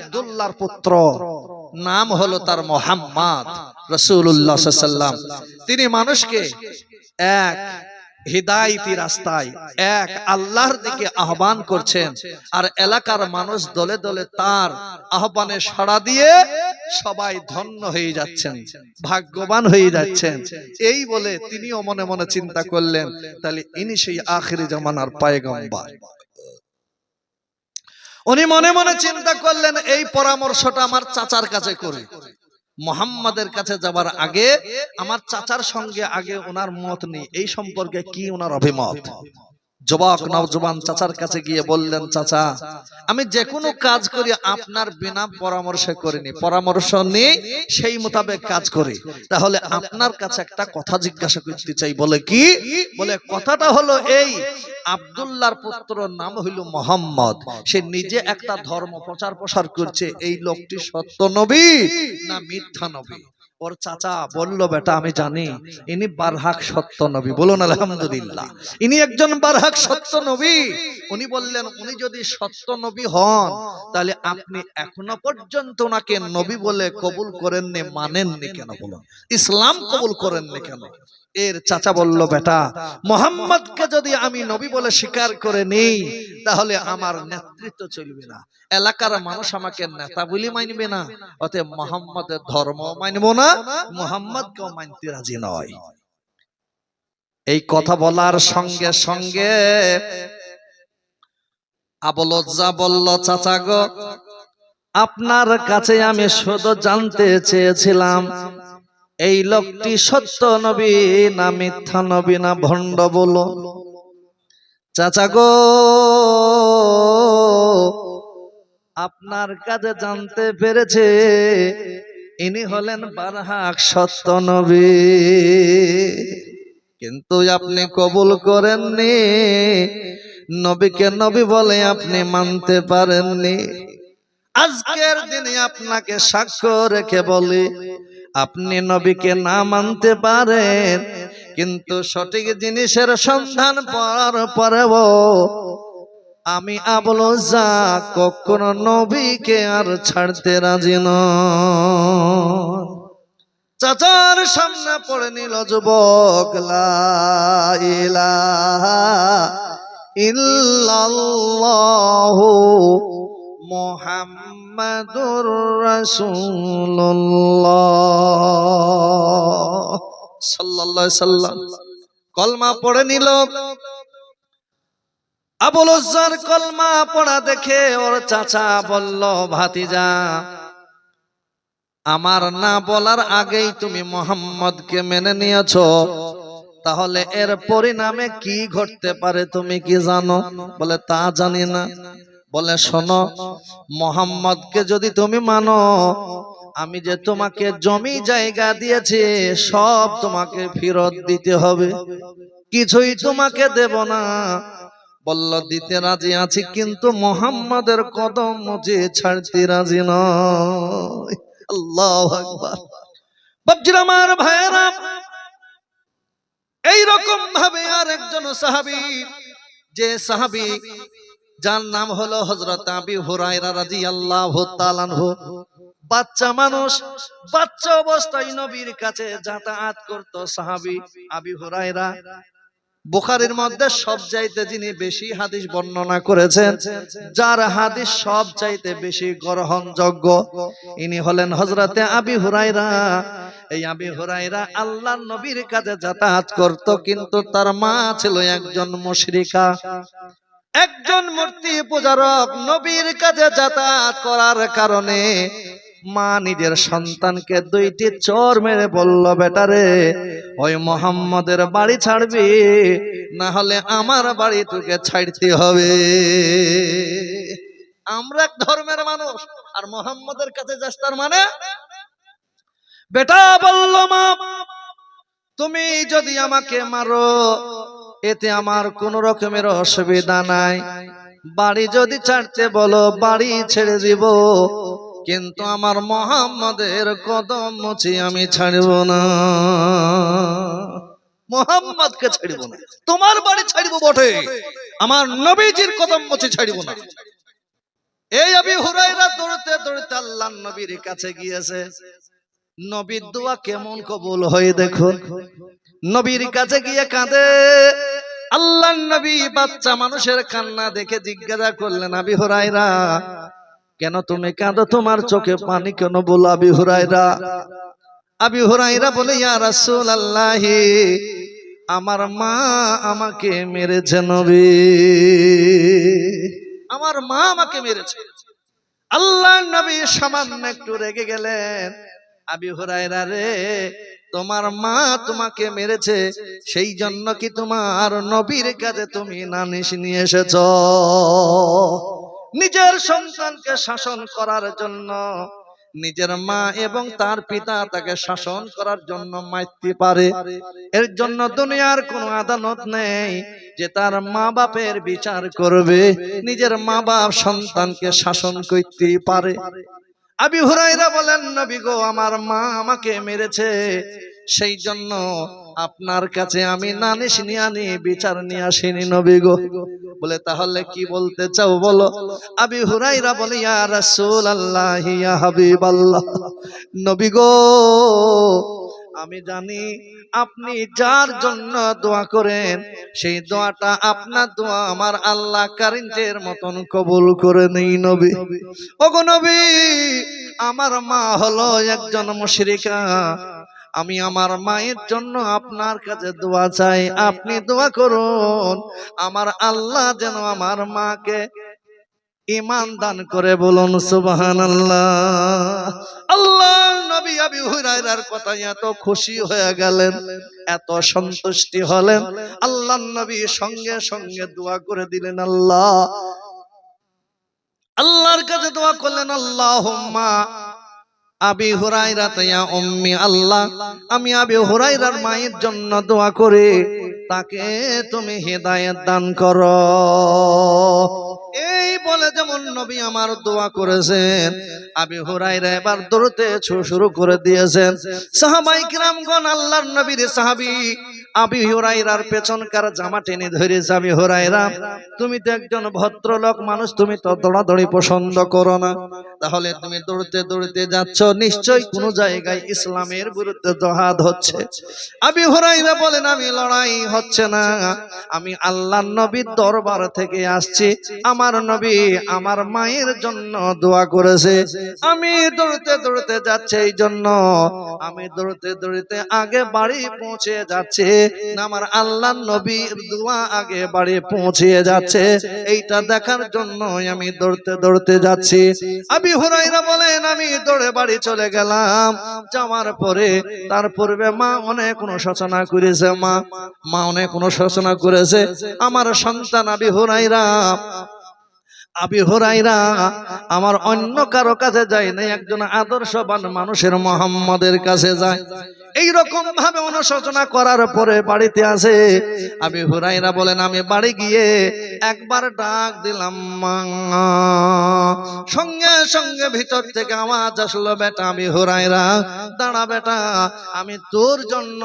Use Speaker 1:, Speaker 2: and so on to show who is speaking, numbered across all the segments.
Speaker 1: আব্দুল্লাহর পুত্র, নাম হলো তার মুহাম্মদ রাসূলুল্লাহ সাল্লাল্লাহু আলাইহি ওয়াসাল্লাম। তিনি মানুষকে এক হিদায়াতি রাস্তায়, এক আল্লাহর দিকে আহ্বান করছেন, আর এলাকার মানুষ দলে দলে তার আহ্বানে সাড়া দিয়ে সবাই ধন্য হয়ে যাচ্ছেন, ভাগ্যবান হয়ে যাচ্ছেন। এই বলে তিনিও মনে মনে চিন্তা করলেন, তাহলে ইনি সেই আখিরি জামানার পয়গম্বর। উনি মনে মনে চিন্তা করলেন, এই পরামর্শটা আমার চাচার কাছে করি। মুহাম্মাদের কাছে যাবার আগে আমার চাচার সঙ্গে আগে ওনার মত নেই, এই সম্পর্কে কি ওনার অভিমত। যুবক নওজোয়ান চাচার কাছে গিয়ে বললেন, চাচা আমি যে কোনো কাজ করি আপনার বিনা পরামর্শে করিনি, পরামর্শ নিয়ে সেই মোতাবেক কাজ করি। তাহলে আপনার কাছে একটা কথা জিজ্ঞাসা করতে চাই। বলে কি? বলে কথাটা হলো এই, আব্দুল্লাহর পুত্র নাম হইল মুহাম্মদ, সে নিজে একটা ধর্ম প্রচার প্রসার করছে, এই লোকটি সত্য নবী না মিথ্যা নবী? ওর চাচা বলল, বেটা আমি জানি ইনি বারহাক সত্য নবী। বলুন আলহামদুলিল্লাহ, ইনি একজন বারহাক সত্য নবী। উনি বললেন, উনি যদি সত্য নবী হন তাহলে আপনি এখনো পর্যন্ত ওনাকে নবী বলে কবুল করেননি, মানেননি কেন? বলুন, ইসলাম কবুল করেননি কেন? এর চাচা বলল, বেটা মুহাম্মদকে যদি আমি নবী বলে স্বীকার করে নেই তাহলে আমার নেতৃত্ব চলবে না, এলাকার মানুষ আমাকে নেতা বলে মানবে না, অতএব মুহাম্মদের ধর্ম মানব না, মুহাম্মদকেও মানতে রাজি নয়। এই কথা বলার সঙ্গে সঙ্গে আবু লজ্জা বলল, চাচা গো আপনার কাছে আমি শুধু জানতে চেয়েছিলাম এই লোকটি সত্য নবী না মিথ্যা নবী না ভণ্ড বলো। চাচা গো আপনার কাছে জানতে পেরেছে ইনি হলেন বারহাক সত্য নবী, কিন্তু আপনি কবুল করেননি, নবীকে নবী বলে আপনি মানতে পারেননি। আজকের দিনে আপনাকে সাক্ষ্য রেখে বলি, আপনি নবীকে না মানতে পারেন, কিন্তু সঠিক জিনিসের সন্ধান পাওয়ার পরেও আমি আবু লজ্জা কখনো নবীকে আর ছাড়তে রাজি নই। চাচার সামনে পড়ে নিল যুবক, লা ইলাহা ইল্লাল্লাহু মুহাম্মাদুর রাসূলুল্লাহ সাল্লাল্লাহু আলাইহি সাল্লাম কলমা পড়ে নিল। আবু লজ্জার কলমা পড়া দেখে ওর চাচা বলল, ভাতিজা আমার না বলার আগেই তুমি মুহাম্মদকে মেনে নিয়েছো, তাহলে এর পরিণামে কি ঘটতে পারে তুমি কি জানো? বলে, তা জানি না। বলে, শোনো, মুহাম্মদকে যদি তুমি মানো, আমি যে তোমাকে জমি জায়গা দিয়েছি সব তোমাকে ফেরত দিতে হবে, কিছুই তোমাকে দেব না। বলল, দিতে রাজি আছি, কিন্তু মুহাম্মদের কদম মুছে ছাড়তে রাজি নয়। আল্লাহু আকবার। বাপজিরা, আমার ভাইয়েরা, এইরকম ভাবে আরেকজন সাহাবী, যে সাহাবী যার নাম হলো হযরত আবু হুরায়রা রাদিয়াল্লাহু তাআলা আনহু, বাচ্চা মানুষ, বাচ্চা অবস্থায় নবীর কাছে যাতায়াত করত সাহাবী আবু হুরায়রা। বুখারীর মধ্যে সবচাইতে যিনি বেশি হাদিস বর্ণনা করেছেন, যার হাদিস সবচাইতে বেশি গ্রহণযোগ্য, ইনি হলেন হযরতে আবু হুরায়রা। এই আবু হুরায়রা আল্লাহর নবীর কাছে যাতায়াত করত, কিন্তু তার মা ছিল একজন মুশরিকা, একজন মূর্তি পূজারক। নবীর কাছে যাতায়াত করার কারণে মা নিজের সন্তানকে দুইটি চর মেরে বলল, বেটারে ওই মুহাম্মদের বাড়ি ছাড়বি, না হলে আমার বাড়ি তোকে ছাড়তে হবে। আমরা এক ধর্মের মানুষ, আর মুহাম্মদের কাছে যাস তার মানে? বেটা বলল, মা তুমি যদি আমাকে মারো এতে আমার কোন রকমের অসুবিধা নাই, বাড়ি যদি ছাড়তে বলো বাড়ি ছেড়ে দিব, কিন্তু আমার মুহাম্মদের কদম মুছে আমি ছাড়ব না, মুহাম্মদকে ছাড়ব না। তোমার বাড়ি ছাড়ব বটে, আমার নবীজির কদম মুছে ছাড়ব না। এই আবু হুরায়রা দৌড়তে দৌড়তে আল্লাহর নবীর কাছে গিয়েছে। নবীর দোয়া কেমন কবুল হয় দেখুন। নবীর কাছে গিয়ে কাঁদে। আল্লাহর নবী বাচ্চা মানুষের কান্না দেখে জিজ্ঞাসা করলেন, আবু হুরায়রা কেন তুমি কাঁদো? তোমার চোখে পানি কেন? বলো আবু হুরায়রা। আবু হুরায়রা বলে, ইয়া রাসূলুল্লাহ, আমার মা আমাকে মেরেছে নবী, আমার মা আমাকে মেরেছে। আল্লাহর নবী সামান্য একটু রেগে গেলেন, আবু হুরায়রা রে, তোমার মা তোমাকে মেরেছে, সেই জন্য কি তোমার নবীর কাছে তুমি নালিশ নিয়ে এসেছো? নিজের সন্তানকে শাসন করার জন্য, নিজের মা এবং তার পিতা তাকে শাসন করার জন্য মারতে পারে, এর জন্য দুনিয়ার কোনো আদালত নেই যে তার মা বাপের বিচার করবে। নিজের মা বাপ সন্তানকে শাসন করতে পারে। আবু হুরায়রা বলেন, নবী গো, আমার মা আমাকে মেরেছে, সেই জন্য আপনার কাছে আমি নালিশ নিয়ে আনি, বিচার নিয়ে আসিনি নবী গো। বলে, তাহলে কি বলতে চাও বলো? আবু হুরায়রা বলে, ইয়া রাসূলুল্লাহ, ইয়া হাবিবাল্লাহ, নবী গো, আমি জানি আপনি যার জন্য দোয়া করেন সেই দোয়াটা আপনার দোয়া আমার আল্লাহ কারিমের মতন কবুল করে নেই নবী। ওগো নবী, আমার মা হলো একজন মুশরিকা, আমি আমার মায়ের জন্য আপনার কাছে দোয়া চাই, আপনি দোয়া করুন আমার আল্লাহ যেন আমার মাকে ঈমান দান করে। বলুন সুবহানাল্লাহ। আল্লাহর নবী আবু হুরায়রার কথায় এত খুশি হয়ে গেলেন, এত সন্তুষ্টি হলেন, আল্লাহর নবী সঙ্গে সঙ্গে দোয়া করে দিলেন। আল্লাহর কাছে দোয়া করলেন, আল্লাহুম্মা আবি হুরায়রা ইয়া উম্মি, আল্লাহ আমি আবু হুরায়রার মায়ের জন্য দোয়া করে তাকে তুমি হিদায়াত দান করো। এই বলে যেমন নবী আমার দোয়া করেছেন, আবু হুরায়রা এবার দৌড়তে শুরু করে দিয়েছেন। সাহাবায়ে কিরামগণ আল্লাহর নবীর সাহাবী আবু হুরায়রার পেছনকার জামা টেনে ধরেছে, আবু হুরায়রা তুমি তো একজন ভদ্রলোক মানুষ, তুমি তো দৌড়াদৌড়ি পছন্দ করো না, তাহলে তুমি দৌড়তে দৌড়তে যাচ্ছ, নিশ্চয়ই কোনো জায়গায় ইসলামের বিরুদ্ধে জিহাদ হচ্ছে। আবু হুরায়রা বলেন, আমি লড়াই হচ্ছে না, আমি আল্লাহর নবীর দরবার থেকে আসছি, আমার নবী আমার মায়ের জন্য দোয়া করেছে, আমি দৌড়তে দৌড়তে যাচ্ছি, এই জন্য আমি দৌড়তে দৌড়তে আগে বাড়ি পৌঁছে যাচ্ছে, আমার আল্লাহর নবীর দোয়া আগে বাড়ি পৌঁছে যাচ্ছে, এইটা দেখার জন্য আমি দৌড়তে দৌড়তে যাচ্ছি। আবু হুরায়রা বলেন, আমি দৌড়ে বাড়ি চলে গেলাম, যাওয়ার পরে তার পূর্বে মা অনেক অনুশোচনা করেছে, মা অনেক অনুশোচনা করেছে। আমার সন্তান আবু হুরায়রা আমার অন্য কারো কাছে যায় না, একজন আদর্শবান মানুষের মুহাম্মাদের কাছে যায়। এই রকম ভাবে অনুশোচনা করার পরে বাড়িতে আসে। আবু হুরায়রা বলেন, আমি বাড়ি গিয়ে একবার ডাক দিলাম মা, সঙ্গে সঙ্গে ভিতর থেকে আওয়াজ আসলো, বেটা আবু হুরায়রা দাঁড়া বেটা, আমি তোর জন্য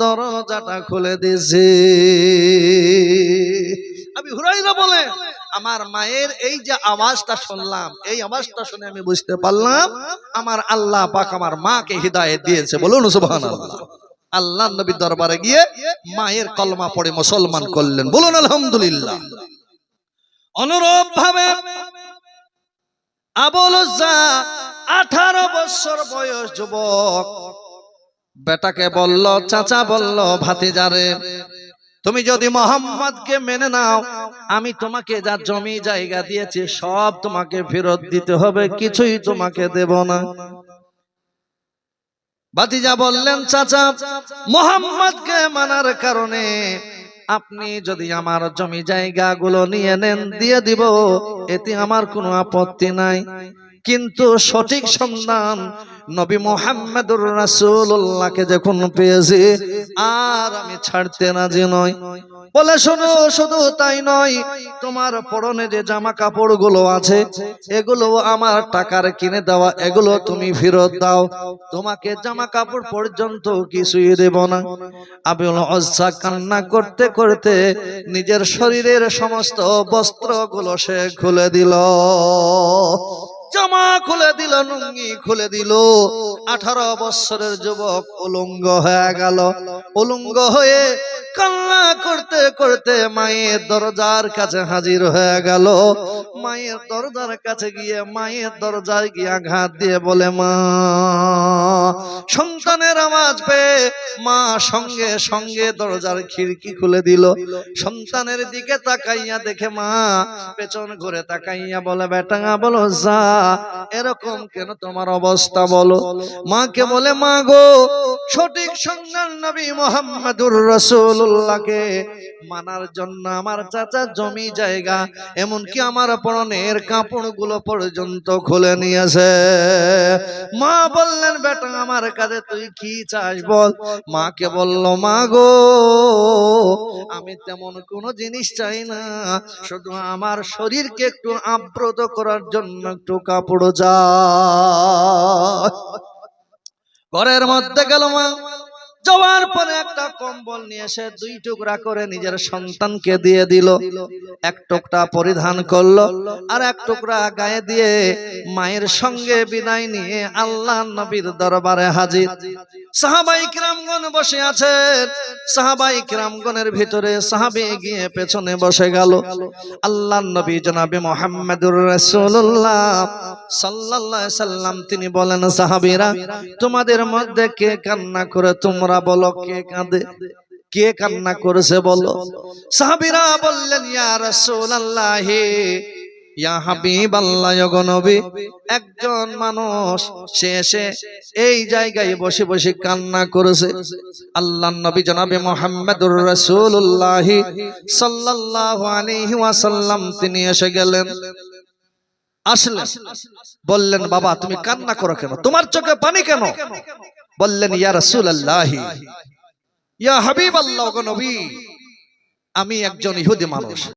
Speaker 1: দরজাটা খুলে দিয়েছি। আবু হুরায়রা বলে, আমার মায়ের এই যে আওয়াজটা শুনলাম, এই আওয়াজটা শুনে আমি বুঝতে পারলাম আমার আল্লাহ পাক আমার মাকে হিদায়াত দিয়েছে। বলুন সুবহানাল্লাহ। আল্লাহর নবীর দরবারে গিয়ে মায়ের কলমা পড়ে মুসলমান করলেন। বলুন আলহামদুলিল্লাহ। অনুরূপ ভাবে আবু লুজ্জা 18 বছর বয়স যুবক, বেটাকে বলল, চাচা বলল, ভাতিজারে তুমি যদি মুহাম্মদকে মেনে নাও, আমি তোমাকে যা জমি জায়গা দিয়েছি সব তোমাকে ফেরত দিতে হবে, কিছুই তোমাকে দেব না। ভাতিজা বললেন, চাচা মুহাম্মদকে মানার কারণে আপনি যদি আমার জমি জায়গাগুলো নিয়ে নেন দিয়ে দিব, এতে আমার কোনো আপত্তি নাই, কিন্তু সঠিক সন্ধান নবী মুহাম্মদুর রাসূলুল্লাহকে যখন পেয়েছি আর আমি ছাড়তে রাজি নই। বলে শোনো, শুধু তাই নয়, তোমার পরনে যে জামা কাপড় গুলো আছে এগুলো আমার টাকার কিনে দেওয়া, এগুলো তুমি ফেরত দাও, তোমাকে জামা কাপড় পর্যন্ত কিছুই দেব না। আবুল উজ্জা কান্না করতে করতে নিজের শরীরের সমস্ত বস্ত্রগুলো সে খুলে দিল, জামা খুলে দিল, লুঙ্গি খুলে দিল। 18 বছরের যুবক উলঙ্গ হয়ে গেল। উলঙ্গ হয়ে কান্না করতে করতে মায়ের দরজার কাছে হাজির হয়ে গেল। মায়ের দরজার কাছে গিয়ে মায়ের দরজায় গিয়ে আঘাত দিয়ে বলে, মা। সন্তানের আওয়াজ পেয়ে মা সঙ্গে সঙ্গে দরজার খিড়কি খুলে দিল। সন্তানের দিকে তাকাইয়া দেখে মা পেছন ঘুরে তাকাইয়া বলে, বেটা বলো যা, এরকম কেন তোমার অবস্থা বলো। মাকে বলে, মা গো, সঠিক সন্ধান নবী মুহাম্মদুর রাসূলুল্লাহকে মানার জন্য আমার চাচা জমি জায়গা এমনকি আমার পরনের কাপড়গুলো পর্যন্ত খুলে নিয়েছে। মা বললেন, বেটা আমার কাছে তুই কি চাস বল। মাকে বলল, মা গো, আমি তেমন কোনো জিনিস চাই না, শুধু আমার শরীরকে একটু আবৃত করার জন্য একটু কাপড় চাই। ঘরের মধ্যে গেল মা, যাওয়ার পরে একটা কম্বল নিয়ে এসে 2 টুকরা করে নিজের সন্তানকে দিয়ে দিল। এক টুকরা পরিধান করলো আর এক টুকরা গায়ে দিয়ে মায়ের সঙ্গে বিদায় নিয়ে আল্লাহ নবীর দরবারে হাজির। সাহাবাই কিরামগণ বসে আছেন। সাহাবাই কিরামগণের ভিতরে সাহাবী গিয়ে পেছনে বসে গেল। আল্লাহ নবী জনাবে মুহাম্মদুর রাসূলুল্লাহ সাল্লাল্লাহু আলাইহি সাল্লাম তিনি বলেন, সাহাবীরা তোমাদের মধ্যে কে কান্না করে তোমরা বলো, কে কাঁদে, কে কান্না করেছে বলো। সাহাবীরা বললেন, ইয়া রাসূলুল্লাহ, ইয়া হাবিবাল্লাহ, ওগো নবী, একজন মানুষ সে এসে এই জায়গায় বসে বসে কান্না করেছে। আল্লাহর নবী জনাবে মুহাম্মদুর রাসূলুল্লাহ সাল্লাল্লাহু আলাইহি ওয়াসাল্লাম তিনি এসে গেলেন। আসলেন, বললেন, বাবা তুমি কান্না করো কেন, তোমার চোখে পানি কেন? বললেন, ইয়া রাসূলুল্লাহ, ইয়া হাবিবাল্লাহ, ওগো নবী, আমি একজন ইহুদি মানুষ।